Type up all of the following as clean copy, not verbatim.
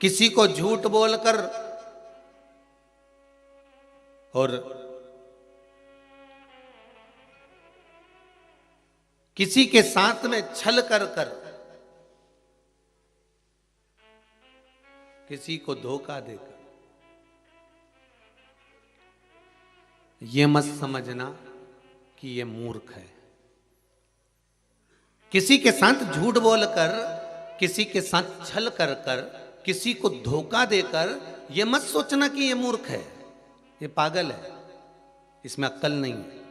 किसी को झूठ बोलकर और किसी के साथ में छल कर किसी को धोखा देकर, ये मत समझना कि ये मूर्ख है। किसी के साथ झूठ बोलकर, किसी के साथ छल कर किसी को धोखा देकर, ये मत सोचना कि ये मूर्ख है, ये पागल है, इसमें अक्ल नहीं है।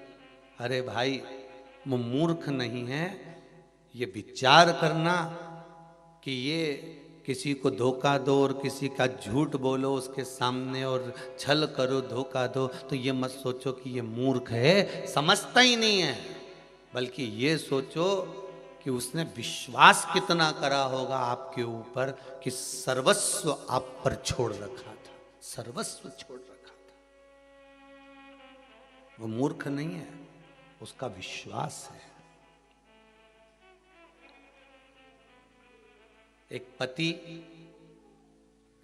अरे भाई, वो मूर्ख नहीं है, ये विचार करना कि ये किसी को धोखा दो और किसी का झूठ बोलो उसके सामने और छल करो, धोखा दो, तो ये मत सोचो कि ये मूर्ख है, समझता ही नहीं है। बल्कि ये सोचो कि उसने विश्वास कितना करा होगा आपके ऊपर कि सर्वस्व आप पर छोड़ रखा था, सर्वस्व छोड़ रखा था। वो मूर्ख नहीं है, उसका विश्वास है। एक पति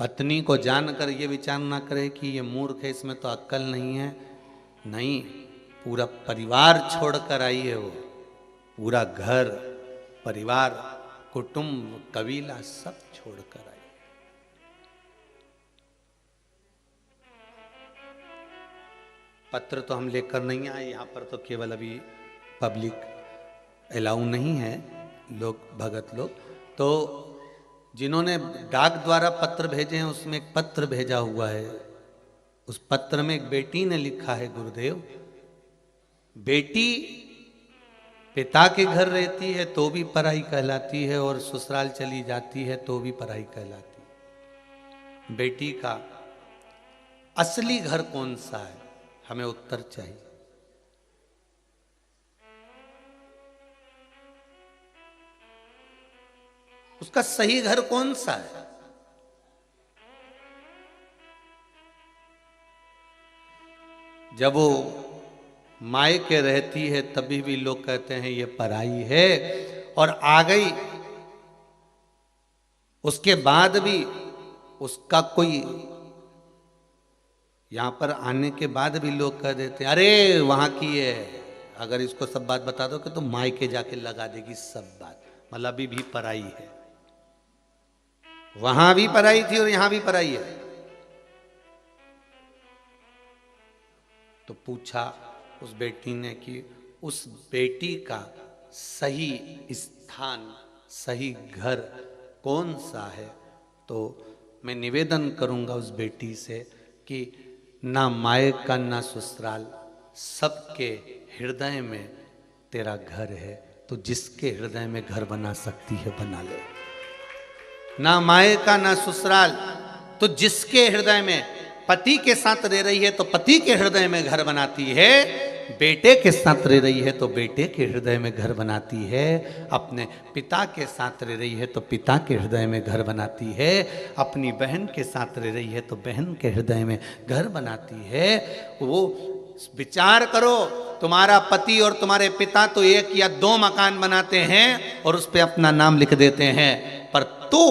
पत्नी को जानकर ये विचार ना करे कि ये मूर्ख है, इसमें तो अक्ल नहीं है। नहीं, पूरा परिवार छोड़कर आई है वो, पूरा घर परिवार कुटुंब कबीला सब छोड़कर आई। पत्र तो हम लेकर नहीं आए, यहाँ पर तो केवल अभी पब्लिक अलाउ नहीं है, लोग भगत लोग। तो जिन्होंने डाक द्वारा पत्र भेजे हैं उसमें एक पत्र भेजा हुआ है। उस पत्र में एक बेटी ने लिखा है, गुरुदेव, बेटी पिता के घर रहती है तो भी पराई कहलाती है और ससुराल चली जाती है तो भी पराई कहलाती है। बेटी का असली घर कौन सा है, हमें उत्तर चाहिए। उसका सही घर कौन सा है? जब वो मायके रहती है तभी भी लोग कहते हैं ये पराई है, और आ गई उसके बाद भी उसका कोई, यहां पर आने के बाद भी लोग कह देते हैं अरे वहां की है। अगर इसको सब बात बता दो कि तो मायके जाके लगा देगी सब बात, मतलब अभी भी पराई है। वहां भी पराई थी और यहां भी पराई है। तो पूछा उस बेटी ने कि उस बेटी का सही स्थान, सही घर कौन सा है? तो मैं निवेदन करूंगा उस बेटी से कि ना मायका ना ससुराल, सबके हृदय में तेरा घर है। तो जिसके हृदय में घर बना सकती है बना ले। ना मायका ना ससुराल, तो जिसके हृदय में, पति के साथ रह रही है तो पति के हृदय में घर बनाती है, बेटे के साथ रह रही है तो बेटे के हृदय में घर बनाती है, अपने पिता के साथ रह रही है तो पिता के हृदय में घर बनाती है, अपनी बहन के साथ रह रही है तो बहन के हृदय में घर बनाती है। वो विचार करो, तुम्हारा पति और तुम्हारे पिता तो एक या दो मकान बनाते हैं और उस पर अपना नाम लिख देते हैं, पर तू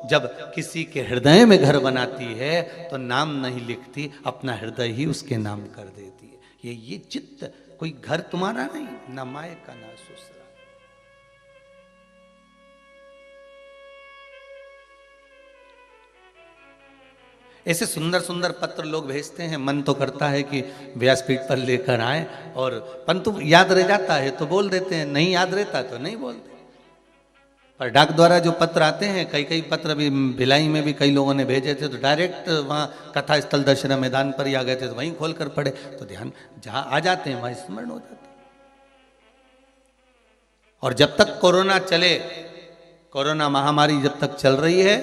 जब किसी के हृदय में घर बनाती है तो नाम नहीं लिखती, अपना हृदय ही उसके नाम कर देती है। ये चित्त, कोई घर तुम्हारा नहीं, ना मायका ना ससुराल। ऐसे सुंदर सुंदर पत्र लोग भेजते हैं, मन तो करता है कि व्यासपीठ पर लेकर आए, और परंतु याद रह जाता है तो बोल देते हैं, नहीं याद रहता तो नहीं बोलते। पर डाक द्वारा जो पत्र आते हैं, कई पत्र भी भिलाई में भी कई लोगों ने भेजे थे, तो डायरेक्ट वहाँ कथा स्थल दशहरा मैदान पर ही आ गए थे, तो वहीं खोल कर पढ़े तो ध्यान जहाँ आ जाते हैं वहाँ स्मरण हो जाते हैं। और जब तक कोरोना चले, कोरोना महामारी जब तक चल रही है,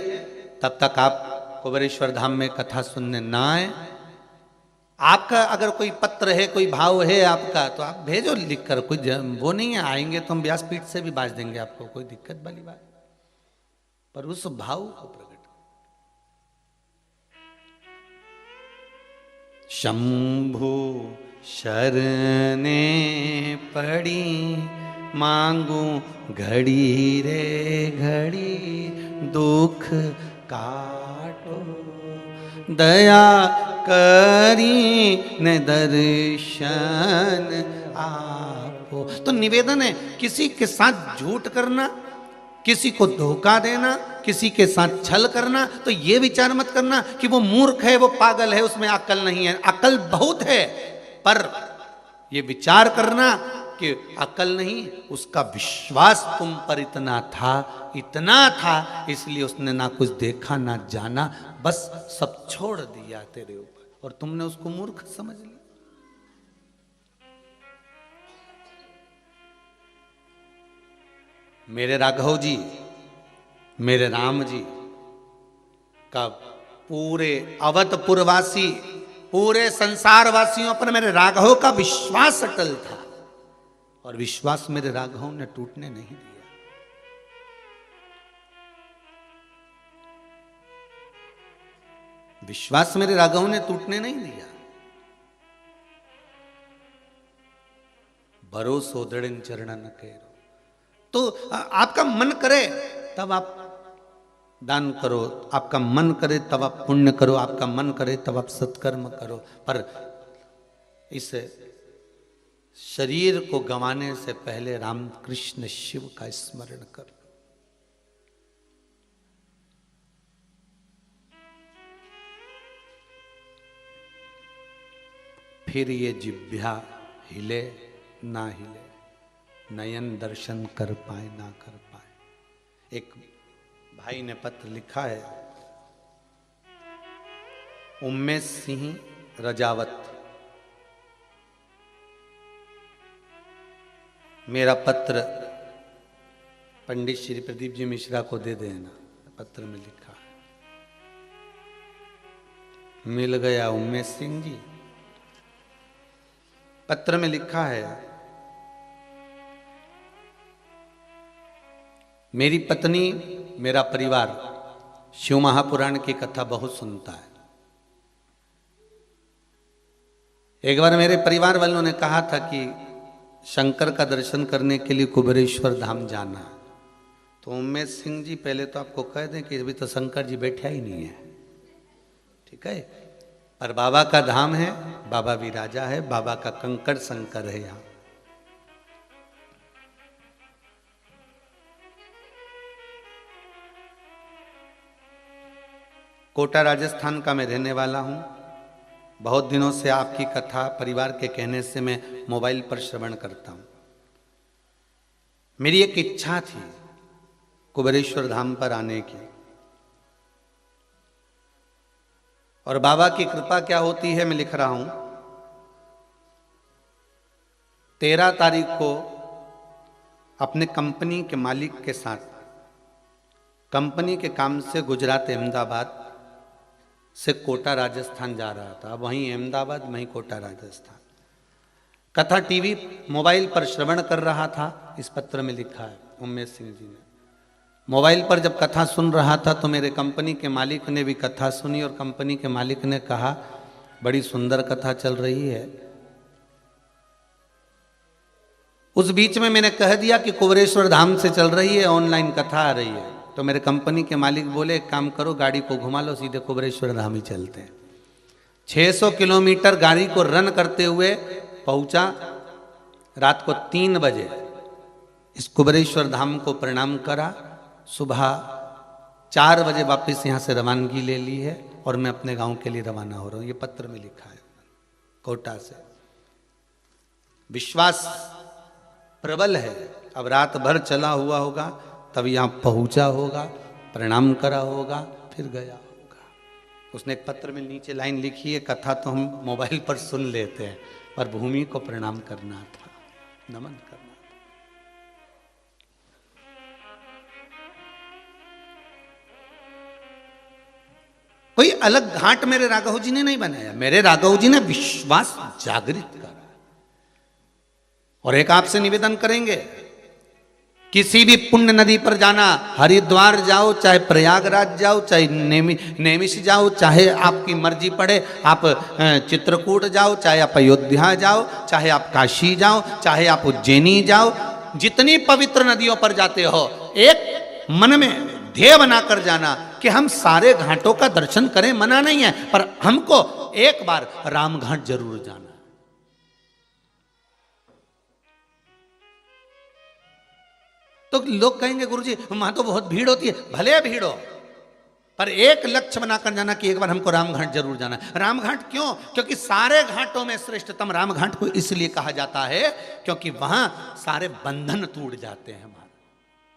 तब तक आप कुबेरेश्वर धाम में कथा सुनने ना आए। आपका अगर कोई पत्र है, कोई भाव है आपका, तो आप भेजो लिख कर, कोई वो नहीं है, आएंगे तो हम व्यासपीठ से भी बाज देंगे आपको, कोई दिक्कत वाली बात। पर उस भाव को प्रकट शंभु शरणे पड़ी, मांगू घड़ी रे घड़ी, दुख काटो, दया करी न दर्शन आपो। तो निवेदन है, किसी के साथ झूठ करना, किसी को धोखा देना, किसी के साथ छल करना, तो ये विचार मत करना कि वो मूर्ख है, वो पागल है, उसमें अकल नहीं है। अकल बहुत है, पर ये विचार करना कि अकल नहीं, उसका विश्वास तुम पर इतना था, इसलिए उसने ना कुछ देखा ना जाना, बस सब छोड़ दिया तेरे ऊपर, और तुमने उसको मूर्ख समझ लिया। मेरे राघव जी, मेरे राम जी का पूरे अवधपुरवासी, पूरे संसार वासियों पर मेरे राघव का विश्वास अटल था, और विश्वास मेरे राघव ने टूटने नहीं दिया। विश्वास मेरे राघव ने टूटने नहीं दिया। भरोसो दृढ़ चरणन केरो। तो आपका मन करे तब आप दान करो, आपका मन करे तब आप पुण्य करो, आपका मन करे तब आप सत्कर्म करो, पर इस शरीर को गंवाने से पहले रामकृष्ण शिव का स्मरण करो। फिर ये जिह्वा हिले ना हिले, नयन दर्शन कर पाए ना कर पाए। एक भाई ने पत्र लिखा है, उम्मेश सिंह रजावत, मेरा पत्र पंडित श्री प्रदीप जी मिश्रा को दे देना। पत्र में लिखा है, मिल गया उम्मेश सिंह जी। पत्र में लिखा है, मेरी पत्नी, मेरा परिवार शिव महापुराण की कथा बहुत सुनता है। एक बार मेरे परिवार वालों ने कहा था कि शंकर का दर्शन करने के लिए कुबेरेश्वर धाम जाना। तो उमेश सिंह जी, पहले तो आपको कह दें कि अभी तो शंकर जी बैठा ही नहीं है, ठीक है, पर बाबा का धाम है, बाबा भी राजा है, बाबा का कंकड़ शंकर है यहां। कोटा राजस्थान का मैं रहने वाला हूं। बहुत दिनों से आपकी कथा परिवार के कहने से मैं मोबाइल पर श्रवण करता हूं। मेरी एक इच्छा थी कुबेरेश्वर धाम पर आने की, और बाबा की कृपा क्या होती है मैं लिख रहा हूं। 13 तारीख को अपने कंपनी के मालिक के साथ कंपनी के काम से गुजरात अहमदाबाद से कोटा राजस्थान जा रहा था। वहीं अहमदाबाद, वहीं कोटा राजस्थान। कथा टीवी मोबाइल पर श्रवण कर रहा था। इस पत्र में लिखा है उमेश सिंह जी ने। मोबाइल पर जब कथा सुन रहा था तो मेरे कंपनी के मालिक ने भी कथा सुनी, और कंपनी के मालिक ने कहा, बड़ी सुंदर कथा चल रही है। उस बीच में मैंने कह दिया कि कुबेरेश्वर धाम से चल रही है, ऑनलाइन कथा आ रही है। तो मेरे कंपनी के मालिक बोले, एक काम करो, गाड़ी को घुमा लो, सीधे कुबेरेश्वर धाम ही चलते हैं। 600 किलोमीटर गाड़ी को रन करते हुए पहुंचा। रात को 3 बजे इस कुबेरेश्वर धाम को प्रणाम करा। सुबह 4 बजे वापस यहाँ से रवानगी ले ली है, और मैं अपने गांव के लिए रवाना हो रहा हूँ। ये पत्र में लिखा है कोटा से। विश्वास प्रबल है। अब रात भर चला हुआ होगा, तब यहाँ पहुंचा होगा, प्रणाम करा होगा, फिर गया होगा। उसने एक पत्र में नीचे लाइन लिखी है, कथा तो हम मोबाइल पर सुन लेते हैं, पर भूमि को प्रणाम करना था, नमन करना था। कोई अलग घाट मेरे राघव जी ने नहीं बनाया, मेरे राघव जी ने विश्वास जागृत करा। और एक आपसे निवेदन करेंगे, किसी भी पुण्य नदी पर जाना, हरिद्वार जाओ, चाहे प्रयागराज जाओ, चाहे नेमिष जाओ, चाहे आपकी मर्जी पड़े, आप चित्रकूट जाओ, चाहे आप अयोध्या जाओ, चाहे आप काशी जाओ, चाहे आप उज्जैनी जाओ, जितनी पवित्र नदियों पर जाते हो, एक मन में ध्येय बनाकर जाना कि हम सारे घाटों का दर्शन करें, मना नहीं है, पर हमको एक बार राम घाट जरूर जाना। तो लोग कहेंगे गुरुजी वहां तो बहुत भीड़ होती है, भले भीड़ हो, पर एक लक्ष्य बनाकर जाना कि एक बार हमको रामघाट जरूर जाना है। रामघाट क्यों? क्योंकि सारे घाटों में श्रेष्ठतम रामघाट को इसलिए कहा जाता है क्योंकि वहां सारे बंधन टूट जाते हैं। हमारे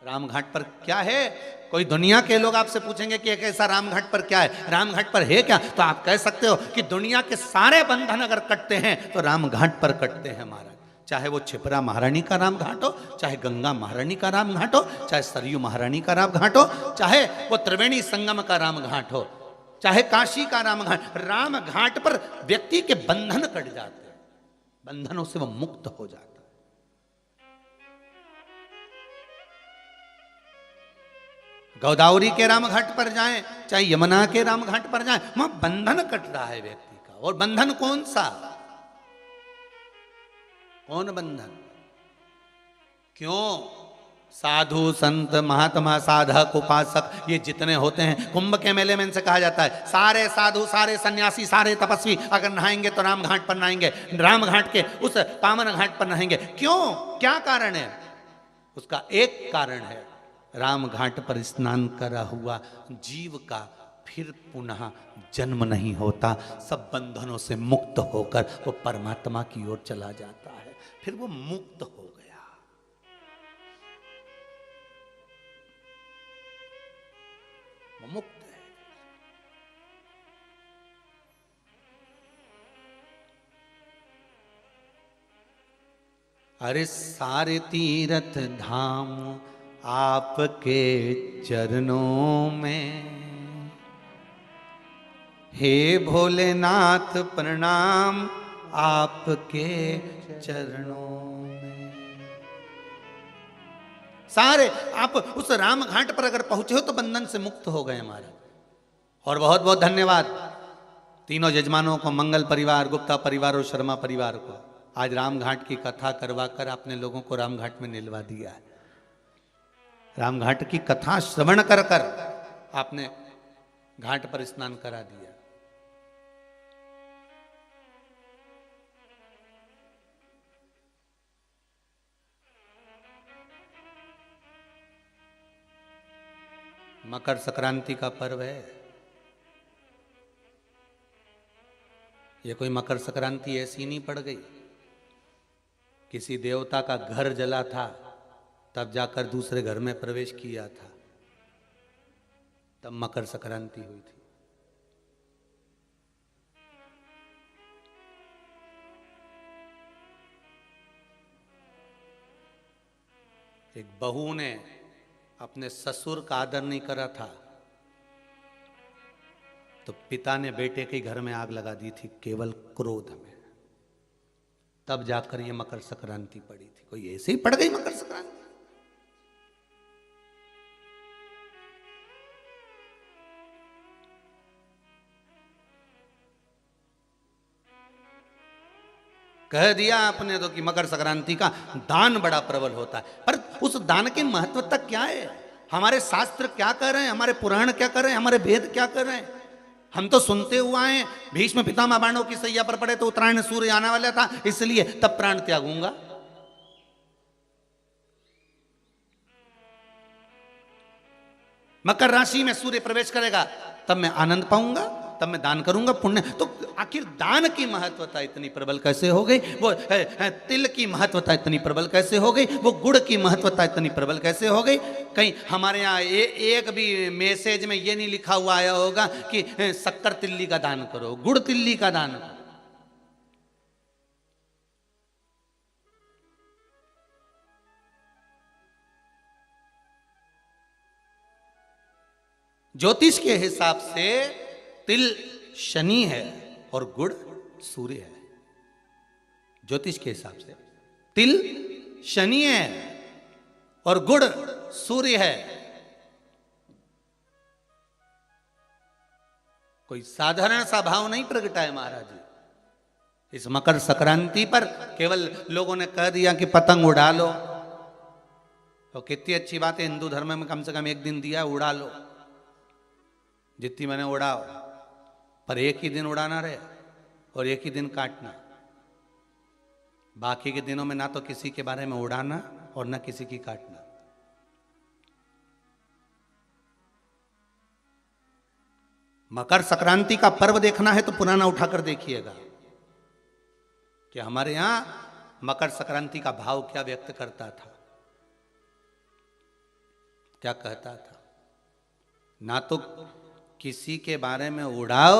रामघाट पर क्या है? कोई दुनिया के लोग आपसे पूछेंगे कि एक ऐसा रामघाट पर क्या है, रामघाट पर है क्या, तो आप कह सकते हो कि दुनिया के सारे बंधन अगर कटते हैं तो रामघाट पर कटते हैं महाराज। चाहे वो छिपरा महारानी का रामघाट हो, चाहे गंगा महारानी का रामघाट हो, चाहे सरयू महारानी का रामघाट हो, चाहे वो त्रिवेणी संगम का रामघाट हो, चाहे काशी का रामघाट, रामघाट पर व्यक्ति के बंधन कट जाते हैं, बंधनों से वो मुक्त हो जाता है। गोदावरी के रामघाट पर जाएं, चाहे यमुना के रामघाट पर जाएं, वहां बंधन कट रहा है व्यक्ति का। और बंधन कौन सा? कौन बंधन? क्यों? साधु संत महात्मा साधक उपासक ये जितने होते हैं, कुंभ के मेले में इनसे कहा जाता है सारे साधु सारे सन्यासी सारे तपस्वी अगर नहाएंगे तो राम घाट पर नहाएंगे, राम घाट के उस पावन घाट पर नहाएंगे। क्यों? क्या कारण है? उसका एक कारण है, राम घाट पर स्नान करा हुआ जीव का फिर पुनः जन्म नहीं होता, सब बंधनों से मुक्त होकर वो परमात्मा की ओर चला जाता है, फिर वो मुक्त हो गया। वो मुक्त है। अरे सारे तीर्थ धाम आपके चरणों में, हे भोलेनाथ प्रणाम आपके चरणों में। सारे आप उस राम घाट पर अगर पहुंचे हो तो बंधन से मुक्त हो गए महाराज। और बहुत बहुत धन्यवाद तीनों यजमानों को, मंगल परिवार, गुप्ता परिवार और शर्मा परिवार को। आज राम घाट की कथा करवा कर आपने लोगों को राम घाट में निलवा दिया है। राम घाट की कथा श्रवण कर कर आपने घाट पर स्नान करा दिया। मकर संक्रांति का पर्व है। ये कोई मकर संक्रांति ऐसी नहीं पड़ गई, किसी देवता का घर जला था तब जाकर दूसरे घर में प्रवेश किया था, तब मकर संक्रांति हुई थी। एक बहू ने अपने ससुर का आदर नहीं करा था तो पिता ने बेटे के घर में आग लगा दी थी केवल क्रोध में, तब जाकर ये मकर संक्रांति पड़ी थी। कोई ऐसे ही पड़ गई मकर संक्रांति? कह दिया आपने तो कि मकर संक्रांति का दान बड़ा प्रबल होता है, पर उस दान की महत्वता क्या है? हमारे शास्त्र क्या कर रहे हैं, हमारे पुराण क्या कर रहे हैं, हमारे वेद क्या कर रहे हैं? हम तो सुनते हुआ हैं भीष्म पितामह बाणों की सैया पर पड़े तो उत्तरायण सूर्य आने वाला था इसलिए तब प्राण त्यागूंगा। मकर राशि में सूर्य प्रवेश करेगा तब मैं आनंद पाऊंगा, तब मैं दान करूंगा पुण्य। तो आखिर दान की महत्वता इतनी प्रबल कैसे हो गई? वो तिल की महत्वता इतनी प्रबल कैसे हो गई? वो गुड़ की महत्वता इतनी प्रबल कैसे हो गई? कहीं हमारे यहाँ एक भी मैसेज में ये नहीं लिखा हुआ आया होगा कि शक्कर तिल्ली का दान करो, गुड़ तिल्ली का दान करो। ज्योतिष के हिसाब से तिल शनि है और गुड़ सूर्य है। ज्योतिष के हिसाब से तिल शनि है और गुड़ सूर्य है। कोई साधारण सा भाव नहीं प्रगटा है महाराज जी। इस मकर संक्रांति पर केवल लोगों ने कह दिया कि पतंग उड़ा लो, और कितनी अच्छी बात है, हिंदू धर्म में कम से कम एक दिन दिया, उड़ा लो जितनी मैंने उड़ाओ, पर एक ही दिन उड़ाना रहे और एक ही दिन काटना। बाकी के दिनों में ना तो किसी के बारे में उड़ाना और ना किसी की काटना। मकर संक्रांति का पर्व देखना है तो पुराना उठाकर देखिएगा कि हमारे यहां मकर संक्रांति का भाव क्या व्यक्त करता था, क्या कहता था। ना तो किसी के बारे में उड़ाओ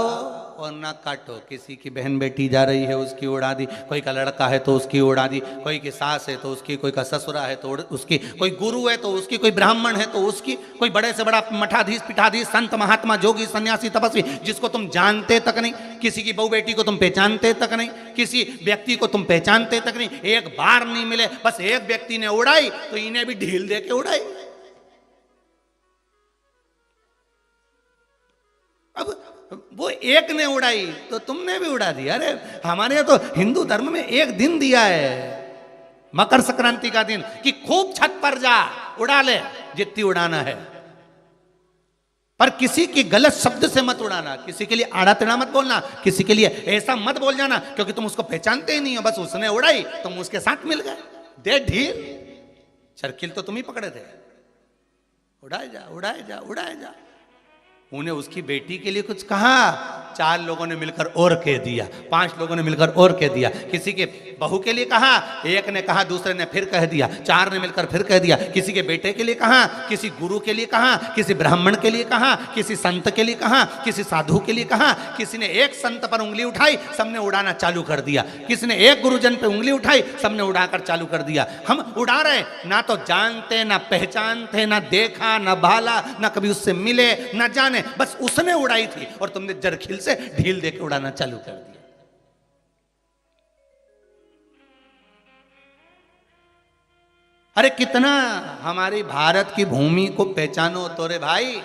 और ना काटो। किसी की बहन बेटी जा रही है उसकी उड़ा दी, कोई का लड़का है तो उसकी उड़ा दी, कोई की सास है तो उसकी, कोई का ससुरा है तो उसकी, कोई गुरु है तो उसकी, कोई ब्राह्मण है तो उसकी, कोई बड़े से बड़ा मठाधीश पीठाधीश संत महात्मा जोगी सन्यासी तपस्वी जिसको तुम जानते तक नहीं, किसी की बहू बेटी को तुम पहचानते तक नहीं, किसी व्यक्ति को तुम पहचानते तक नहीं, एक बार नहीं मिले, बस एक व्यक्ति ने उड़ाई तो इन्हें भी ढील दे के उड़ाई। अब वो एक ने उड़ाई तो तुमने भी उड़ा दिया। अरे हमारे यहाँ तो हिंदू धर्म में एक दिन दिया है मकर संक्रांति का दिन कि खूब छत पर जा उड़ा ले जितनी उड़ाना है, पर किसी की गलत शब्द से मत उड़ाना, किसी के लिए आड़ा टेढ़ा मत बोलना, किसी के लिए ऐसा मत बोल जाना क्योंकि तुम उसको पहचानते ही नहीं हो, बस उसने उड़ाई तुम उसके साथ मिल गए, दे ढील। चरखिल तो तुम ही पकड़े थे, उड़ाए जा उड़ाए जा उड़ाए जा। उन्हें उसकी बेटी के लिए कुछ कहा, 4 लोगों ने मिलकर और कह दिया, 5 लोगों ने मिलकर और कह दिया। किसी के बहू के लिए कहा, एक ने कहा, दूसरे ने फिर कह दिया, 4 ने मिलकर फिर कह दिया। किसी के बेटे के लिए कहा, किसी गुरु के लिए कहा, किसी ब्राह्मण के लिए कहा, किसी संत के लिए कहा, किसी साधु के लिए कहा। किसी ने एक संत पर उंगली उठाई, सबने उड़ाना चालू कर दिया। किसी ने एक गुरुजन पे उंगली उठाई, सबने उड़ाकर चालू कर दिया। हम उड़ा रहे, ना तो जानते ना पहचानते, ना देखा ना भाला, ना कभी उससे मिले ना जाने, बस उसने उड़ाई थी और तुमने जरखिल से ढील देके उड़ाना चालू कर दिया। अरे कितना हमारी भारत की भूमि को पहचानो तो रे भाई।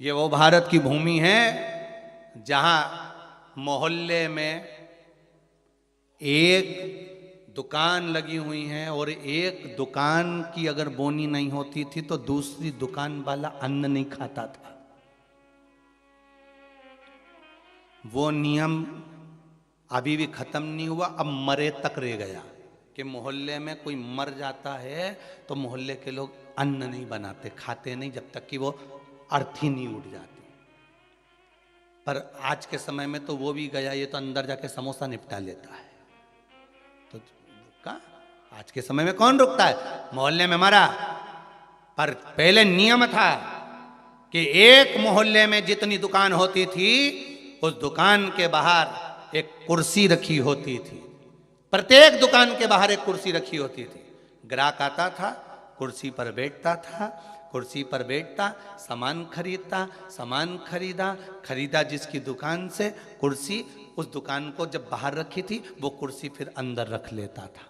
ये वो भारत की भूमि है जहां मोहल्ले में एक दुकान लगी हुई है और एक दुकान की अगर बोनी नहीं होती थी तो दूसरी दुकान वाला अन्न नहीं खाता था। वो नियम अभी भी खत्म नहीं हुआ, अब मरे तक रह गया कि मोहल्ले में कोई मर जाता है तो मोहल्ले के लोग अन्न नहीं बनाते, खाते नहीं जब तक कि वो अर्थी नहीं उठ जाती। पर आज के समय में तो वो भी गया, ये तो अंदर जाके समोसा निपटा लेता है। तो आज के समय में कौन रुकता है? मोहल्ले में मरा, पर पहले नियम था कि एक मोहल्ले में जितनी दुकान होती थी उस दुकान के बाहर एक कुर्सी रखी होती थी। प्रत्येक दुकान के बाहर एक कुर्सी रखी होती थी। ग्राहक आता था, कुर्सी पर बैठता था, कुर्सी पर बैठता, सामान खरीदता, सामान खरीदा जिसकी दुकान से कुर्सी, उस दुकान को जब बाहर रखी थी वो कुर्सी फिर अंदर रख लेता था।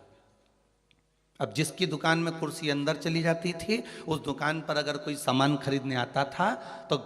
अब जिसकी दुकान में कुर्सी अंदर चली जाती थी उस दुकान पर अगर कोई सामान खरीदने आता था तो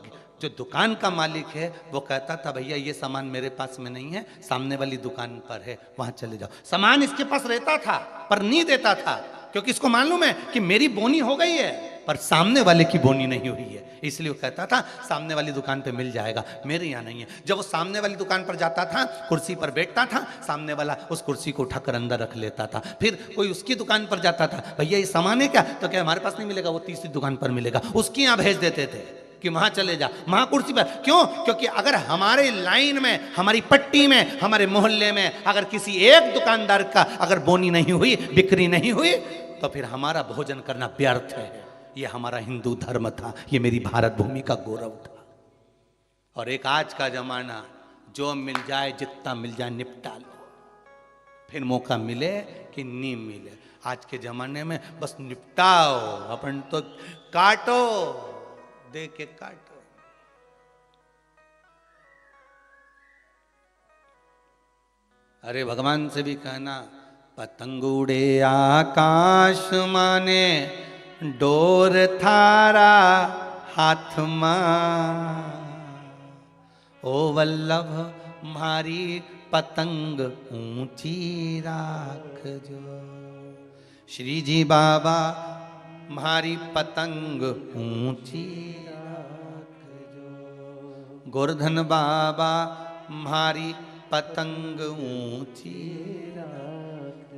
जो दुकान का मालिक है वो कहता था भैया ये सामान मेरे पास में नहीं है, सामने वाली दुकान पर है, वहां चले जाओ। सामान इसके पास रहता था पर नहीं देता था क्योंकि इसको मालूम है कि मेरी बोनी हो गई है पर सामने वाले की बोनी नहीं हुई है, इसलिए वो कहता था सामने वाली दुकान पे मिल जाएगा, मेरे यहाँ नहीं है। जब वो सामने वाली दुकान पर जाता था, कुर्सी पर बैठता था, सामने वाला उस कुर्सी को उठाकर अंदर रख लेता था। फिर कोई उसकी दुकान पर जाता था, भैया ये सामान है क्या? तो क्या हमारे पास नहीं मिलेगा, वो तीसरी दुकान पर मिलेगा, उसकी यहाँ भेज देते थे कि वहां चले जा, वहां कुर्सी पर। क्यों? क्योंकि अगर हमारे लाइन में, हमारी पट्टी में, हमारे मोहल्ले में अगर किसी एक दुकानदार का अगर बोनी नहीं हुई, बिक्री नहीं हुई, तो फिर हमारा भोजन करना व्यर्थ है। ये हमारा हिंदू धर्म था, ये मेरी भारत भूमि का गौरव था। और एक आज का जमाना, जो मिल जाए जितना मिल जाए निपटा लो, फिर मौका मिले कि नहीं मिले। आज के जमाने में बस निपटाओ, अपन तो काटो, दे के काटो। अरे भगवान से भी कहना, पतंग उड़े आकाश माने, डोर थारा हाथ मां, ओ वल्लभ मारी पतंग ऊंची राख जो। श्री जी बाबा म्हारी पतंग ऊंची, गोवर्धन बाबा म्हारी पतंग ऊंची,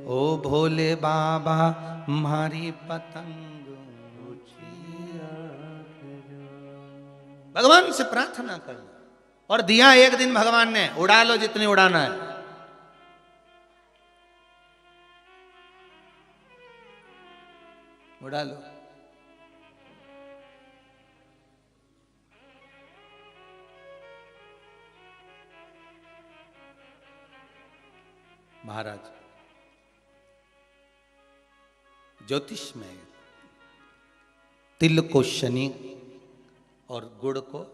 ओ भोले बाबा म्हारी पतंग ऊंची। भगवान से प्रार्थना करना, और दिया एक दिन भगवान ने, उड़ा लो जितनी उड़ाना है। उड़ा लो। महाराज ज्योतिष में तिल को शनि और गुड़ को,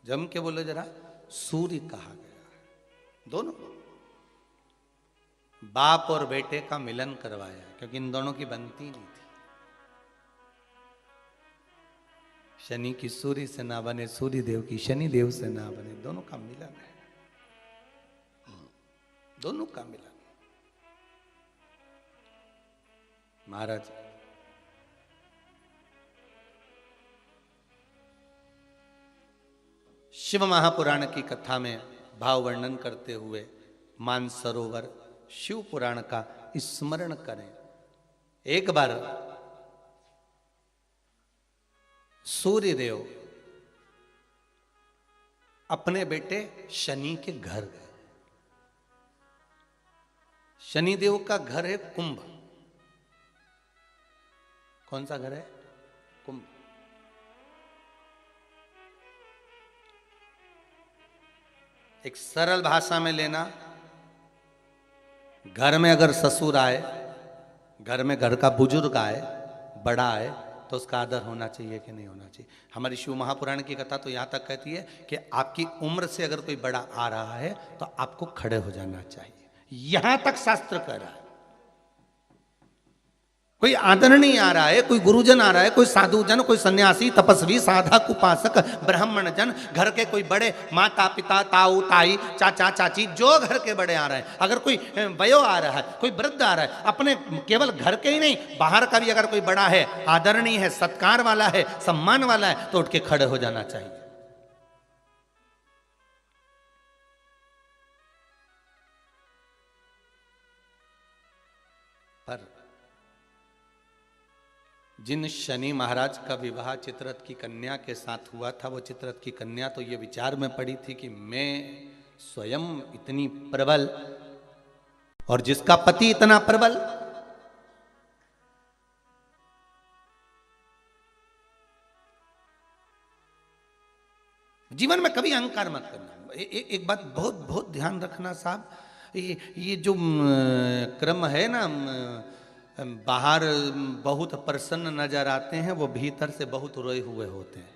जम के बोलो जरा, सूर्य कहा गया है। दोनों बाप और बेटे का मिलन करवाया, क्योंकि इन दोनों की बनती नहीं थी। शनि की सूर्य से ना बने, सूर्य देव की शनि देव से ना बने, दोनों का मिलन है, दोनों का मिलन। महाराज शिव महापुराण की कथा में भाव वर्णन करते हुए मानसरोवर शिव पुराण का स्मरण करें। एक बार सूर्यदेव अपने बेटे शनि के घर गए। शनिदेव का घर है कुंभ। कौन सा घर है? कुंभ। एक सरल भाषा में लेना, घर में अगर ससुर आए, घर में घर का बुजुर्ग आए, बड़ा आए, तो उसका आदर होना चाहिए कि नहीं होना चाहिए। हमारी शिव महापुराण की कथा तो यहां तक कहती है कि आपकी उम्र से अगर कोई बड़ा आ रहा है तो आपको खड़े हो जाना चाहिए। यहां तक शास्त्र कह रहा है। कोई आदरणीय आ रहा है, कोई गुरुजन आ रहा है, कोई साधुजन, कोई सन्यासी, तपस्वी, साधक, उपासक, ब्राह्मण जन, घर के कोई बड़े, माता पिता, ताऊ ताई, चाचा चाची, जो घर के बड़े आ रहे हैं, अगर कोई वयो आ रहा है, कोई वृद्ध आ रहा है, अपने केवल घर के ही नहीं, बाहर का भी अगर कोई बड़ा है, आदरणीय है, सत्कार वाला है, सम्मान वाला है, तो उठ के खड़े हो जाना चाहिए। पर जिन शनि महाराज का विवाह चित्ररथ की कन्या के साथ हुआ था, वो चित्ररथ की कन्या तो ये विचार में पड़ी थी कि मैं स्वयं इतनी प्रबल और जिसका पति इतना प्रबल, जीवन में कभी अहंकार मत करना। एक बात बहुत बहुत ध्यान रखना साहब, ये जो क्रम है ना, बाहर बहुत प्रसन्न नजर आते हैं, वो भीतर से बहुत रोए हुए होते हैं।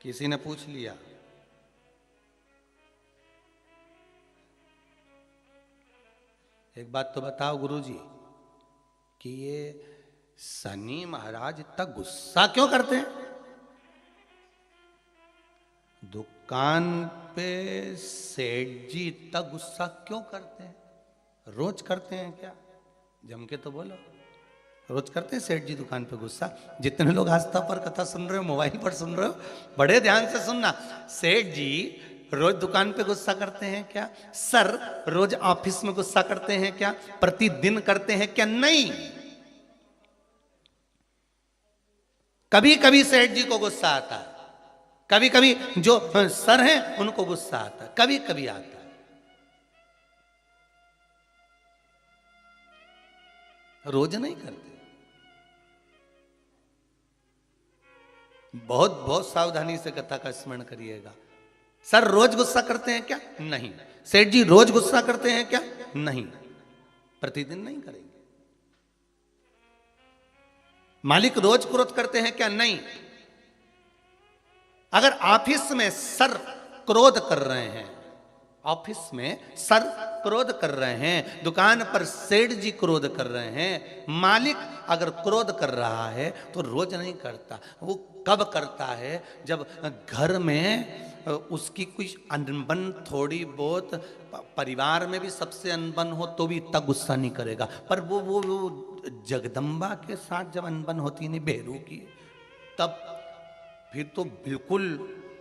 किसी ने पूछ लिया, एक बात तो बताओ गुरुजी कि ये शनि महाराज इतना गुस्सा क्यों करते हैं? दुकान पे सेठ जी इतना गुस्सा क्यों करते हैं? रोज करते हैं क्या? जम के तो बोलो, रोज करते हैं सेठ जी दुकान पे गुस्सा? जितने लोग आस्था पर कथा सुन रहे हो, मोबाइल पर सुन रहे हो, बड़े ध्यान से सुनना। सेठ जी रोज दुकान पे गुस्सा करते हैं क्या? सर रोज ऑफिस में गुस्सा करते हैं क्या? प्रतिदिन करते हैं क्या? नहीं। कभी कभी सेठ जी को गुस्सा आता है, कभी कभी जो सर हैं उनको गुस्सा आता है, कभी कभी आता है, रोज नहीं करते। बहुत बहुत सावधानी से कथा का स्मरण करिएगा। सर रोज गुस्सा करते हैं क्या? नहीं। सेठ जी रोज गुस्सा करते हैं क्या? नहीं। प्रतिदिन नहीं करेंगे। मालिक रोज क्रोध करते हैं क्या? नहीं। अगर ऑफिस में सर क्रोध कर रहे हैं, ऑफिस में सर क्रोध कर रहे हैं, दुकान पर सेठ जी क्रोध कर रहे हैं, मालिक अगर क्रोध कर रहा है तो रोज नहीं करता, वो कब करता है? जब घर में उसकी कुछ अनबन थोड़ी बहुत, परिवार में भी सबसे अनबन हो तो भी इतना गुस्सा नहीं करेगा, पर वो जगदम्बा के साथ जब अनबन होती नहीं बेरू की, तब फिर तो बिल्कुल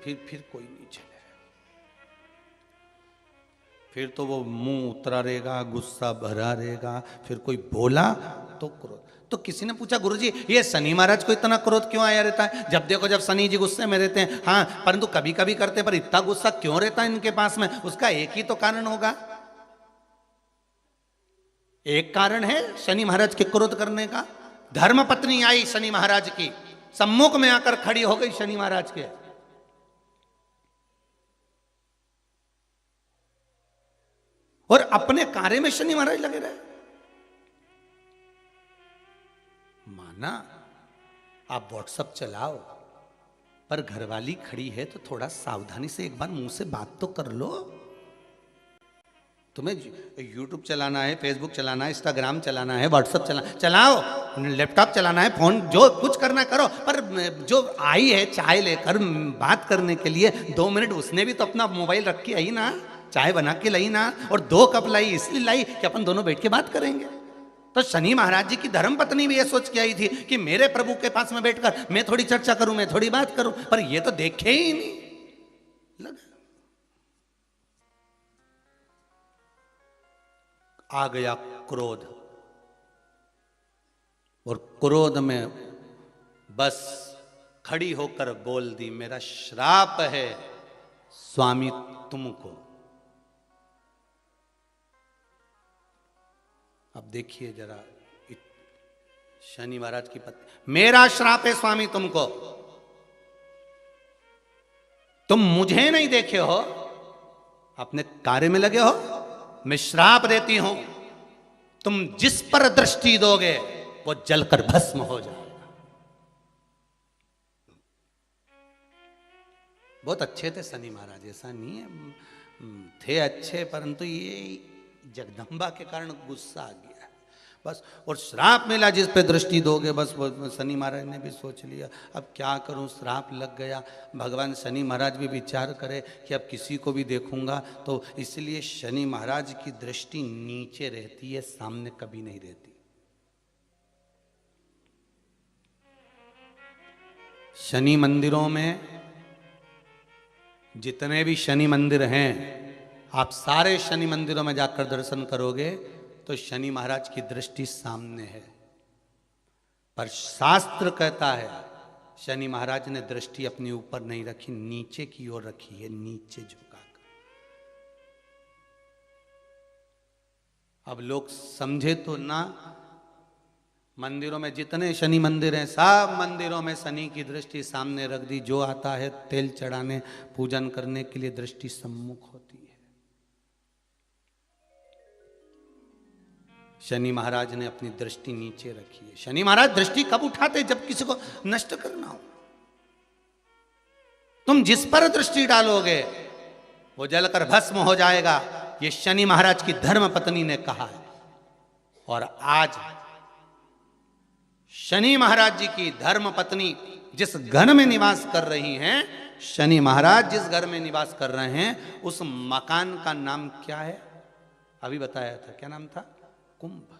फिर कोई नहीं चले, फिर तो वो मुंह उतरा रहेगा, गुस्सा भरा रहेगा, फिर कोई बोला तो क्रोध। तो किसी ने पूछा गुरुजी ये शनि महाराज को इतना क्रोध क्यों आया रहता है? जब देखो जब शनि जी गुस्से में रहते हैं, हाँ परंतु कभी कभी करते, पर इतना गुस्सा क्यों रहता है इनके पास में? उसका एक ही तो कारण होगा, एक कारण है शनि महाराज के क्रोध करने का। धर्म पत्नी आई शनि महाराज की, सम्मुख में आकर खड़ी हो गई शनि महाराज के, और अपने कार्य में शनि महाराज लगे रहे। माना आप व्हाट्सएप चलाओ, पर घरवाली खड़ी है तो थोड़ा सावधानी से एक बार मुंह से बात तो कर लो। तुम्हें यूट्यूब चलाना है, फेसबुक चलाना है, इंस्टाग्राम चलाना है, व्हाट्सएप चलाओ, लैपटॉप चलाना है, फोन जो कुछ करना करो, पर जो आई है चाय लेकर बात करने के लिए 2 मिनट, उसने भी तो अपना मोबाइल रख के आई ना, चाय बना के लाई ना, और 2 कप लाई इसलिए लाई कि अपन दोनों बैठ के बात करेंगे। तो शनि महाराज जी की धर्म पत्नी भी ये सोच के आई थी कि मेरे प्रभु के पास में बैठकर मैं थोड़ी चर्चा करूं, मैं थोड़ी बात करूं, पर ये तो देखे ही नहीं लगा। आ गया क्रोध, और क्रोध में बस खड़ी होकर बोल दी, मेरा श्राप है स्वामी तुमको। अब देखिए जरा शनि महाराज की पत्नी, मेरा श्राप है स्वामी तुमको, तुम मुझे नहीं देखे हो, अपने कार्य में लगे हो, मैं श्राप देती हूं, तुम जिस पर दृष्टि दोगे वो जलकर भस्म हो जाएगा। बहुत अच्छे थे शनि महाराज, ऐसा नहीं है, थे अच्छे, परंतु ये जगदम्बा के कारण गुस्सा आ गया बस, और श्राप मिला जिस पे दृष्टि दोगे, बस वो शनि महाराज ने भी सोच लिया अब क्या करूं, श्राप लग गया। भगवान शनि महाराज भी विचार करे कि अब किसी को भी देखूंगा तो, इसलिए शनि महाराज की दृष्टि नीचे रहती है, सामने कभी नहीं रहती। शनि मंदिरों में जितने भी शनि मंदिर हैं, आप सारे शनि मंदिरों में जाकर दर्शन करोगे तो शनि महाराज की दृष्टि सामने है, पर शास्त्र कहता है शनि महाराज ने दृष्टि अपने ऊपर नहीं रखी, नीचे की ओर रखी है, नीचे झुकाकर। अब लोग समझे तो ना, मंदिरों में जितने शनि मंदिर हैं सब मंदिरों में शनि की दृष्टि सामने रख दी, जो आता है तेल चढ़ाने पूजन करने के लिए दृष्टि सम्मुख होती है। शनि महाराज ने अपनी दृष्टि नीचे रखी है। शनि महाराज दृष्टि कब उठाते? जब किसी को नष्ट करना हो। तुम जिस पर दृष्टि डालोगे वो जलकर भस्म हो जाएगा, ये शनि महाराज की धर्म पत्नी ने कहा है। और आज शनि महाराज जी की धर्म पत्नी जिस घर में निवास कर रही हैं, शनि महाराज जिस घर में निवास कर रहे हैं, उस मकान का नाम क्या है? अभी बताया था, क्या नाम था? कुंभ।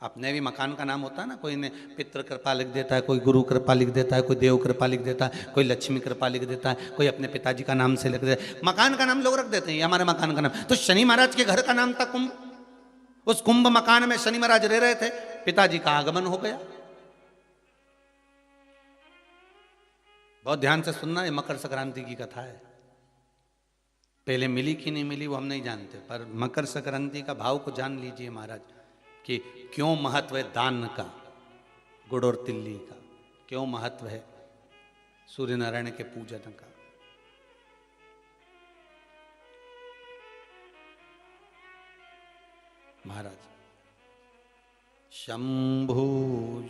अपने भी मकान का नाम होता है ना, कोई ने पितृ कृपा लिख देता है, कोई गुरु कृपा लिख देता है, कोई देव कृपा लिख देता है, कोई लक्ष्मी कृपा लिख देता है, कोई अपने पिताजी का नाम से लिख देता है। मकान का नाम लोग रख देते हैं, ये हमारे मकान का नाम। तो शनि महाराज के घर का नाम था कुंभ। उस कुंभ मकान में शनि महाराज रह रहे थे, पिताजी का आगमन हो गया। बहुत ध्यान से सुनना, ये मकर संक्रांति की कथा है। पहले मिली कि नहीं मिली वो हम नहीं जानते, पर मकर संक्रांति का भाव को जान लीजिए महाराज, कि क्यों महत्व है दान का, गुड़ और तिल्ली का, क्यों महत्व है सूर्य नारायण के पूजन का। महाराज, शंभु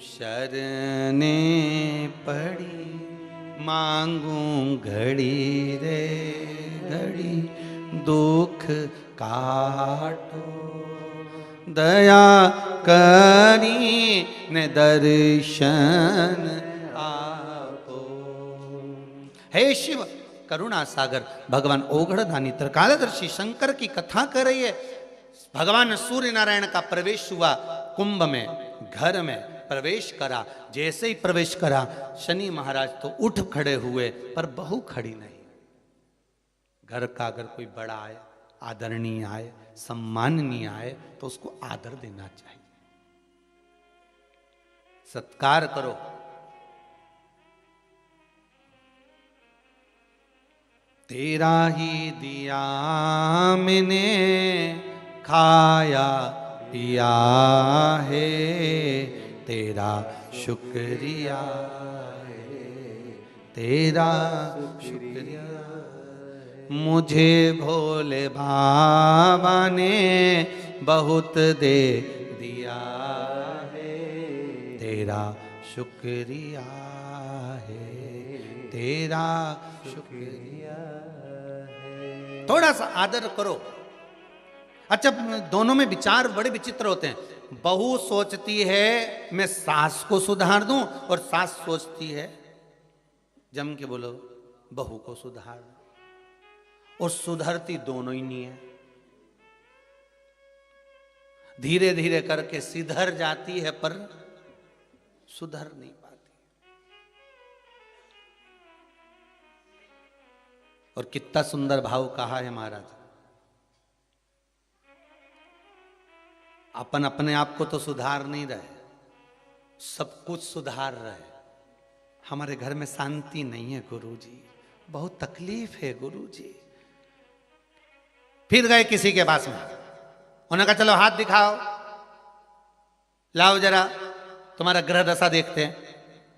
शरणे पड़ी मांगू घड़ी रे घड़ी, दुख काटो दया करी ने दर्शन हे शिव करुणा सागर, भगवान ओघड़दानी त्रिकालदर्शी शंकर की कथा कर रही है। भगवान सूर्य नारायण का प्रवेश हुआ कुंभ में, घर में प्रवेश करा। जैसे ही प्रवेश करा शनि महाराज तो उठ खड़े हुए, पर बहू खड़ी नहीं। घर का अगर कोई बड़ा आए, आदरणीय आए, सम्माननीय आए, तो उसको आदर देना चाहिए, सत्कार करो। तेरा ही दिया मैंने खाया पिया है, तेरा शुक्रिया है, तेरा शुक्रिया। मुझे भोले बाबा ने बहुत दे दिया है, तेरा शुक्रिया है, तेरा शुक्रिया है। थोड़ा सा आदर करो। अच्छा, दोनों में विचार बड़े विचित्र होते हैं। बहू सोचती है मैं सास को सुधार दूं, और सास सोचती है, जम के बोलो, बहू को सुधार दूं। और सुधरती दोनों ही नहीं है। धीरे धीरे करके सिधर जाती है, पर सुधर नहीं पाती। और कितना सुंदर भाव कहा है महाराज, अपन अपने आप को तो सुधार नहीं रहे, सब कुछ सुधार रहे। हमारे घर में शांति नहीं है गुरुजी, बहुत तकलीफ है गुरुजी। फिर गए किसी के पास में, उन्होंने कहा चलो हाथ दिखाओ, लाओ जरा तुम्हारा ग्रह दशा देखते हैं।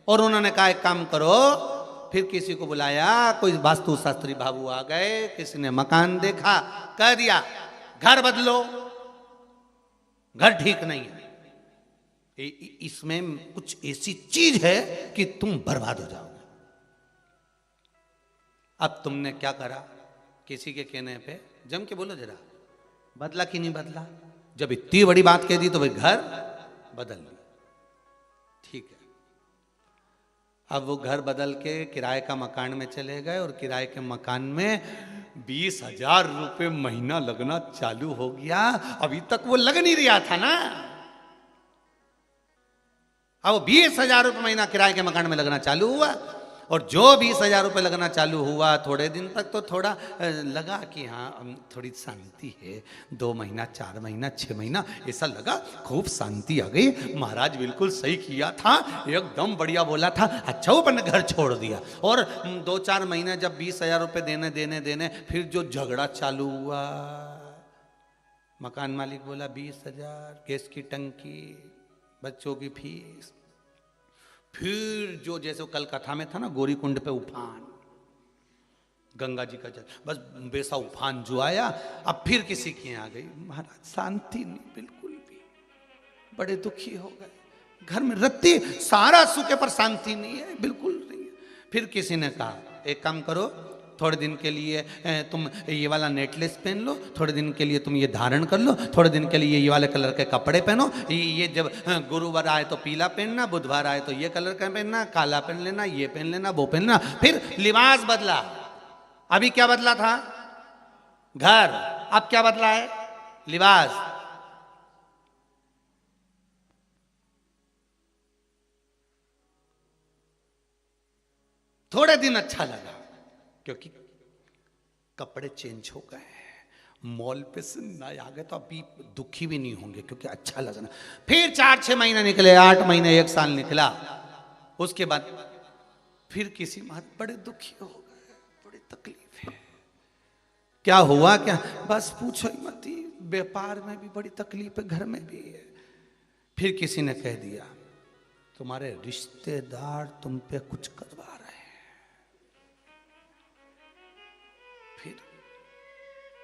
और उन्होंने कहा एक काम करो, फिर किसी को बुलाया, कोई वास्तु शास्त्री बाबू आ गए, किसी ने मकान देखा, कह दिया घर बदलो, घर ठीक नहीं है, इसमें कुछ ऐसी चीज है कि तुम बर्बाद हो जाओगे। अब तुमने क्या करा, किसी के कहने पे जम के बोलो जरा, बदला कि नहीं बदला? जब इतनी बड़ी बात कह दी तो भाई घर बदल लिया, ठीक है। अब वो घर बदल के किराए का मकान में चले गए, और किराए के मकान में 20,000 रुपये महीना लगना चालू हो गया। अभी तक वो लग नहीं रहा था ना, अब 20,000 रुपये महीना किराए के मकान में लगना चालू हुआ। और जो 20,000 रुपये लगना चालू हुआ, थोड़े दिन तक तो थोड़ा लगा कि हाँ थोड़ी शांति है, 2 महीना 4 महीना 6 महीना ऐसा लगा, खूब शांति आ गई। महाराज बिल्कुल सही किया था, एकदम बढ़िया बोला था। अच्छा वो अपन ने घर छोड़ दिया। और 2-4 महीने जब 20,000 रुपये देने फिर जो झगड़ा चालू हुआ, मकान मालिक बोला 20,000, गैस की टंकी, बच्चों की फीस। फिर जो जैसे कल कथा में था ना, गौरी कुंड पे उफान, गंगा जी का जल, बस वैसा उफान जो आया। अब फिर किसी की आ गई, महाराज शांति नहीं बिल्कुल भी, बड़े दुखी हो गए। घर में रत्ती सारा सुख है पर शांति नहीं है, बिल्कुल नहीं है। फिर किसी ने कहा एक काम करो, थोड़े दिन के लिए तुम ये वाला नेकलेस पहन लो, थोड़े दिन के लिए तुम ये धारण कर लो, थोड़े दिन के लिए ये वाले कलर के कपड़े पहनो। ये जब गुरुवार आए तो पीला पहनना, बुधवार आए तो ये कलर का पहनना, काला पहन लेना, ये पहन लेना, वो पहनना। फिर लिबास बदला। अभी क्या बदला था? घर। अब क्या बदला है? लिबास। थोड़े दिन अच्छा लगा क्योंकि कपड़े चेंज हो गए, मॉल पे से नए आ गए, तो अभी दुखी भी नहीं होंगे क्योंकि अच्छा लगना। फिर 4-6 महीने निकले, 8 महीने, 1 साल निकला। उसके बाद फिर किसी बात बड़े दुखी हो गए, बड़ी तकलीफ है। क्या हुआ क्या? बस पूछो ही मत, व्यापार में भी बड़ी तकलीफ है, घर में भी है। फिर किसी ने कह दिया तुम्हारे रिश्तेदार तुम पे कुछ करवा रहे हैं।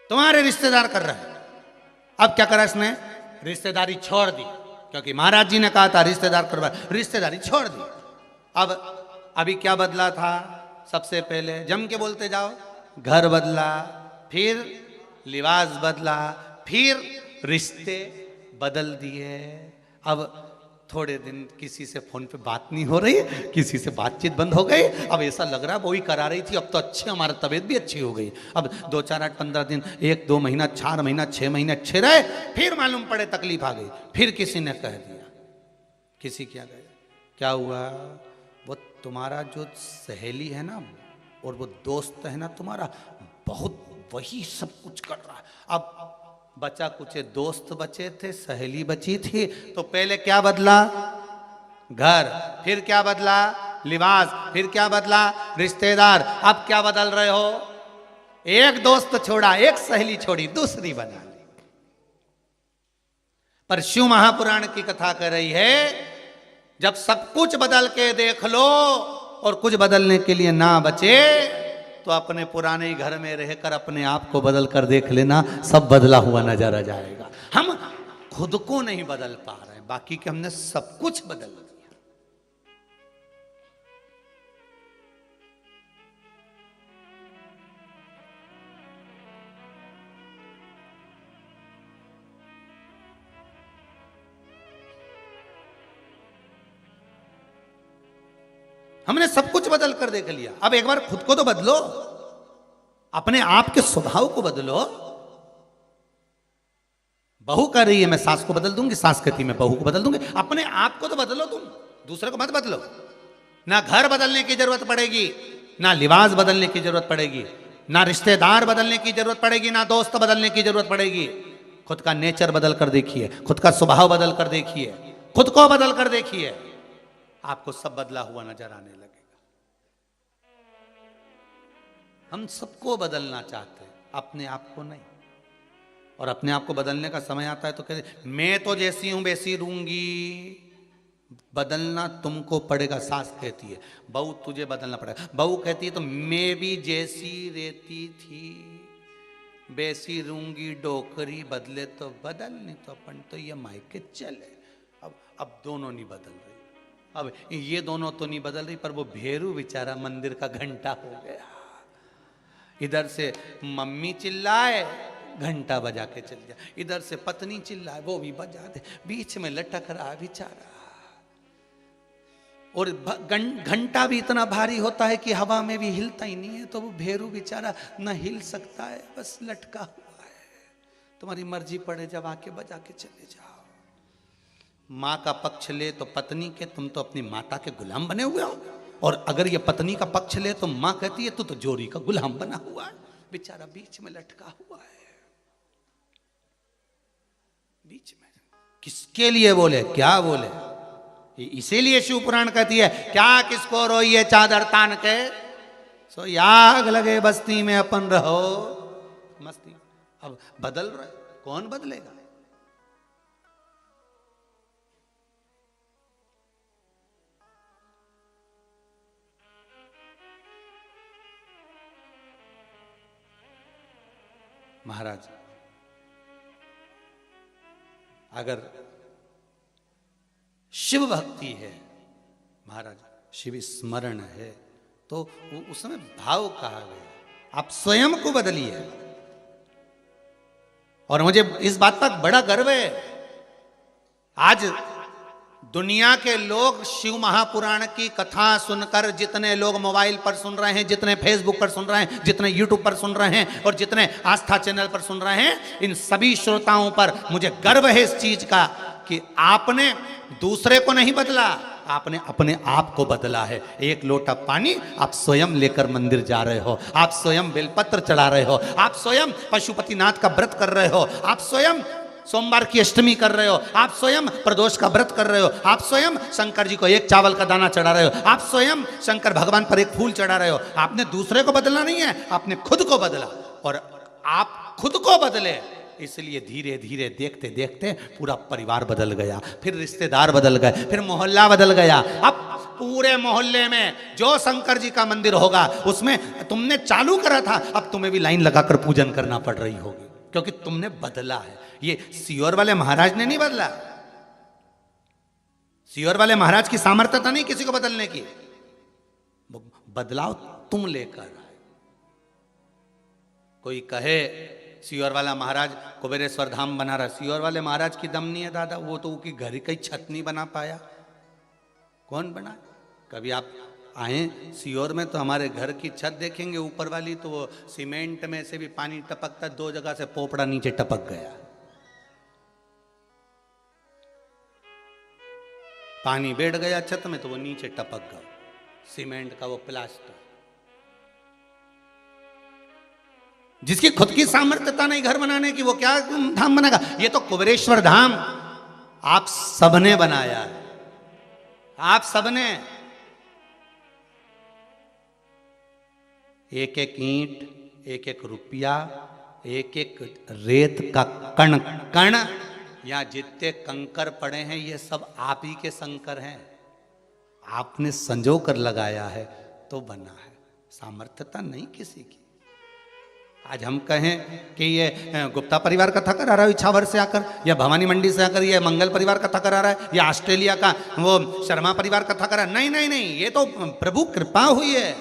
तुम्हारे रिश्तेदार कर रहे हैं। अब क्या करा इसने? रिश्तेदारी छोड़ दी, क्योंकि महाराज जी ने कहा था रिश्तेदार करवा, रिश्तेदारी छोड़ दी। अब अभी क्या बदला था? सबसे पहले जम के बोलते जाओ, घर बदला, फिर लिबास बदला, फिर रिश्ते बदल दिए। अब थोड़े दिन किसी से फोन पे बात नहीं हो रही, किसी से बातचीत बंद हो गई। अब ऐसा लग रहा है वो ही करा रही थी, अब तो अच्छे हमारा तबीयत भी अच्छी हो गई। अब 2 4 8 15 दिन, 1 2 महीना, 4 महीना, 6 महीने अच्छे रहे, फिर मालूम पड़े तकलीफ आ गई। फिर किसी ने कह दिया, किसी क्या कहा, क्या हुआ, वो तुम्हारा जो सहेली है ना और वो दोस्त है ना तुम्हारा, बहुत वही सब कुछ कर रहा है। अब बचा कुछ दोस्त बचे थे, सहेली बची थी, तो पहले क्या बदला, घर, फिर क्या बदला, लिबास, फिर क्या बदला, रिश्तेदार। अब क्या बदल रहे हो, एक दोस्त छोड़ा, एक सहेली छोड़ी, दूसरी बना ली। पर शिव महापुराण की कथा कर रही है, जब सब कुछ बदल के देख लो और कुछ बदलने के लिए ना बचे, तो अपने पुराने घर में रहकर अपने आप को बदल कर देख लेना, सब बदला हुआ नजर आ जाएगा। हम खुद को नहीं बदल पा रहे हैं, बाकी के हमने सब कुछ बदल दिया। हमने सब कुछ बदल कर देख लिया। अब एक बार खुद को तो बदलो, अपने आप के स्वभाव को बदलो। बहू कर रही है मैं सास को बदल दूंगी, सास कहती मैं बहू को बदल दूंगी। अपने आप को तो बदलो, तुम दूसरे को मत बदलो। ना घर बदलने की जरूरत पड़ेगी, ना लिबास बदलने की जरूरत पड़ेगी, ना रिश्तेदार बदलने की जरूरत पड़ेगी, ना दोस्त बदलने की जरूरत पड़ेगी। खुद का नेचर बदल कर देखिए, खुद का स्वभाव बदल कर देखिए, खुद को बदल कर देखिए, आपको सब बदला हुआ नजर आने लगेगा। हम सबको बदलना चाहते हैं, अपने आप को नहीं। और अपने आप को बदलने का समय आता है तो कहते मैं तो जैसी हूं वैसी रहूंगी। बदलना तुमको पड़ेगा, सास कहती है। बहू तुझे बदलना पड़ेगा, बहू कहती है तो मैं भी जैसी रहती थी वैसी रहूंगी। डोकरी बदले तो बदल, नहीं तो अपन तो ये मायके चले। अब दोनों नहीं बदल रही। अब ये दोनों तो नहीं बदल रही, पर वो भेरू बेचारा मंदिर का घंटा हो गया। इधर से मम्मी चिल्लाए, घंटा बजा के चल जाए, इधर से पत्नी चिल्लाए, वो भी बजा दे, बीच में लटक रहा बेचारा। और घंटा भी इतना भारी होता है कि हवा में भी हिलता ही नहीं है, तो वो भेरू बेचारा न हिल सकता है, बस लटका हुआ है। तुम्हारी मर्जी पड़े जब आके बजा के चले जाओ। माँ का पक्ष ले तो पत्नी के, तुम तो अपनी माता के गुलाम बने हुए हो। और अगर ये पत्नी का पक्ष ले तो माँ कहती है तू तो जोरी का गुलाम बना हुआ है। बेचारा बीच में लटका हुआ है। बीच में किसके लिए बोले, क्या बोले? इसीलिए शिव पुराण कहती है, क्या किसको रोइए चादर तान के, सो आग लगे बस्ती में अपन रहो मस्ती। अब बदल रहे, कौन बदलेगा? महाराज, अगर शिव भक्ति है, महाराज शिव स्मरण है, तो उसमें भाव कहा गया, आप स्वयं को बदलिए। और मुझे इस बात का बड़ा गर्व है, आज दुनिया के लोग शिव महापुराण की कथा सुनकर, जितने लोग मोबाइल पर सुन रहे हैं, जितने फेसबुक पर सुन रहे हैं, जितने यूट्यूब पर सुन रहे हैं और जितने आस्था चैनल पर सुन रहे हैं, इन सभी श्रोताओं पर मुझे गर्व है इस चीज का कि आपने दूसरे को नहीं बदला, आपने अपने आप को बदला है। एक लोटा पानी आप स्वयं लेकर मंदिर जा रहे हो, आप स्वयं बेलपत्र चढ़ा रहे हो, आप स्वयं पशुपतिनाथ का व्रत कर रहे हो, आप स्वयं सोमवार की अष्टमी कर रहे हो, आप स्वयं प्रदोष का व्रत कर रहे हो, आप स्वयं शंकर जी को एक चावल का दाना चढ़ा रहे हो, आप स्वयं शंकर भगवान पर एक फूल चढ़ा रहे हो। आपने दूसरे को बदलना नहीं है, आपने खुद को बदला। और आप खुद को बदले, इसलिए धीरे धीरे देखते देखते पूरा परिवार बदल गया, फिर रिश्तेदार बदल गए, फिर मोहल्ला बदल गया। अब पूरे मोहल्ले में जो शंकर जी का मंदिर होगा उसमें तुमने चालू करा था, अब तुम्हें भी लाइन लगाकर पूजन करना पड़ रही होगी, क्योंकि तुमने बदला है। ये सीहोर वाले महाराज ने नहीं बदला। सीहोर वाले महाराज की सामर्थ्यता नहीं किसी को बदलने की, बदलाव तुम लेकर आए। कोई कहे सीहोर वाला महाराज कुबेरेश्वर धाम बना रहा, सीहोर वाले महाराज की दम नहीं है दादा, वो तो उसकी घर की छत नहीं बना पाया। कौन बना? कभी आप आए सीहोर में तो हमारे घर की छत देखेंगे ऊपर वाली, तो वो सीमेंट में से भी पानी टपकता, 2 जगह से पोपड़ा नीचे टपक गया, पानी बैठ गया छत में तो वो नीचे टपक गया, सीमेंट का वो प्लास्टर। जिसकी खुद की सामर्थ्यता नहीं घर बनाने की, वो क्या धाम बनाएगा? ये तो कुबेरेश्वर धाम आप सबने बनाया है, आप सबने। एक एक ईंट, एक एक रुपया, एक एक रेत का कण कण, या जितने कंकर पड़े हैं ये सब आप ही के कंकर हैं, आपने संजो कर लगाया है तो बना है, सामर्थ्यता नहीं किसी की। आज हम कहें कि ये गुप्ता परिवार कथा करा रहा है इछावर से आकर, या भवानी मंडी से आकर ये मंगल परिवार कथा करा रहा है, या ऑस्ट्रेलिया का वो शर्मा परिवार कथा करा, नहीं नहीं नहीं, ये तो प्रभु कृपा हुई है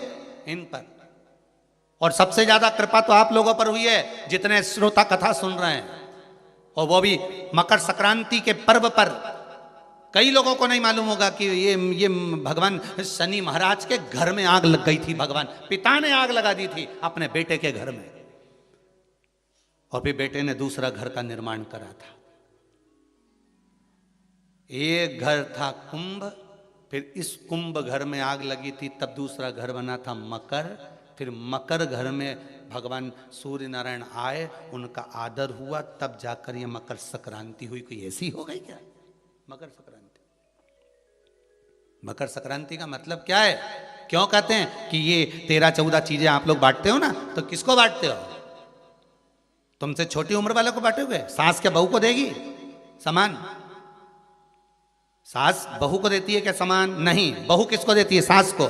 इन पर। और सबसे ज्यादा कृपा तो आप लोगों पर हुई है जितने श्रोता कथा सुन रहे हैं, और वो भी मकर संक्रांति के पर्व पर। कई लोगों को नहीं मालूम होगा कि ये भगवान शनि महाराज के घर में आग लग गई थी, भगवान पिता ने आग लगा दी थी अपने बेटे के घर में, और फिर बेटे ने दूसरा घर का निर्माण करा था। एक घर था कुंभ, फिर इस कुंभ घर में आग लगी थी, तब दूसरा घर बना था मकर, फिर मकर घर में भगवान सूर्य नारायण आए, उनका आदर हुआ, तब जाकर ये मकर संक्रांति हुई। कोई ऐसी हो गई क्या मकर संक्रांति? मकर संक्रांति का मतलब क्या है? क्यों कहते हैं कि ये 13-14 चीजें आप लोग बांटते हो ना, तो किसको बांटते हो? तुमसे छोटी उम्र वाले को बांटोगे? सास क्या बहू को देगी समान? सास बहू को देती है क्या समान? नहीं। बहू किसको देती है? सास को।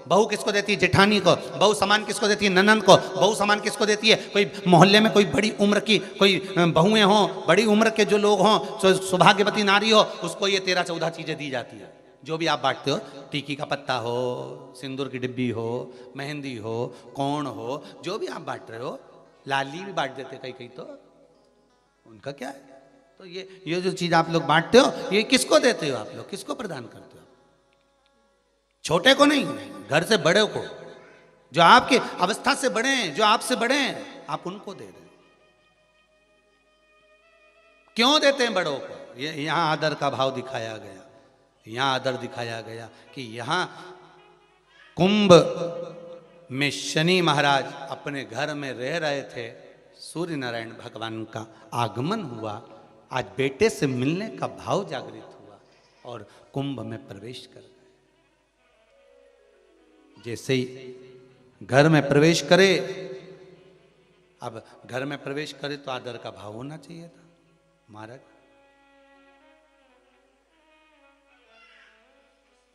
बहू किसको देती है? जेठानी को। बहू समान किसको देती है? ननंद को। बहू समान किसको देती है? कोई मोहल्ले में कोई बड़ी उम्र की कोई बहुएं हों, बड़ी उम्र के जो लोग हों, सौभाग्यवती नारी हो, उसको ये 13-14 चीजें दी जाती है। जो भी आप बांटते हो, टीकी का पत्ता हो, सिंदूर की डिब्बी हो, मेहंदी हो, कोण हो, जो भी आप बांट रहे हो, लाली भी बांट देते कई कई, तो उनका क्या है? तो ये जो चीज आप लोग बांटते हो, ये किसको देते हो आप लोग? किसको प्रदान करते हो? छोटे को नहीं, घर से बड़े को, जो आपके अवस्था से बड़े हैं, जो आपसे बड़े हैं, आप उनको दे रहे हैं। क्यों देते हैं बड़ों को? ये यहां आदर का भाव दिखाया गया, यहां आदर दिखाया गया कि यहां कुंभ में शनि महाराज अपने घर में रह रहे थे, सूर्य नारायण भगवान का आगमन हुआ, आज बेटे से मिलने का भाव जागृत हुआ और कुंभ में प्रवेश कर गए। जैसे ही घर में प्रवेश करे, अब घर में प्रवेश करे तो आदर का भाव होना चाहिए था महाराज,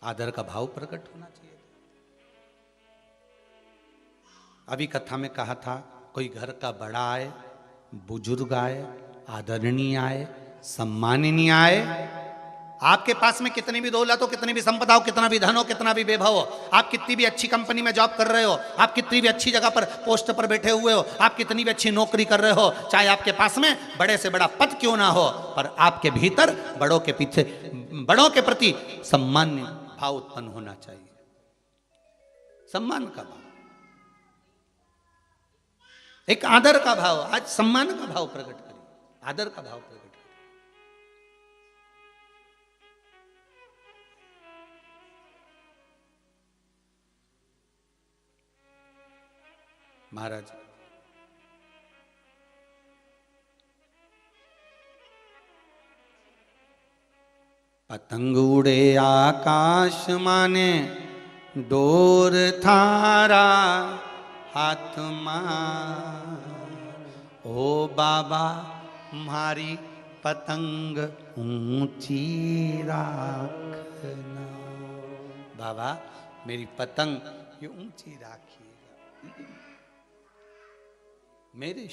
आदर का भाव प्रकट होना चाहिए था। अभी कथा में कहा था, कोई घर का बड़ा आए, बुजुर्ग आए, आदरणीय आए, सम्माननीय आए, आपके पास में कितनी भी दौलत हो, कितनी भी संपदा हो, कितना भी धन हो, कितना भी वैभव हो, आप कितनी भी अच्छी कंपनी में जॉब कर रहे हो, आप कितनी भी अच्छी जगह पर पोस्ट पर बैठे हुए हो, आप कितनी भी अच्छी नौकरी कर रहे हो, चाहे आपके पास में बड़े से बड़ा पद क्यों ना हो, पर आपके भीतर बड़ों के पीछे, बड़ों के प्रति सम्मान भाव उत्पन्न होना चाहिए। सम्मान का भाव, एक आदर का भाव। आज सम्मान का भाव प्रकट करिए, आदर का भाव प्रकट करिए। महाराज पतंग उड़े आकाश माने, डोर थारा हाथ मार, ओ बाबा मारी पतंग ऊंची राखना, बाबा मेरी पतंग ये ऊंची राखिएगा, मेरे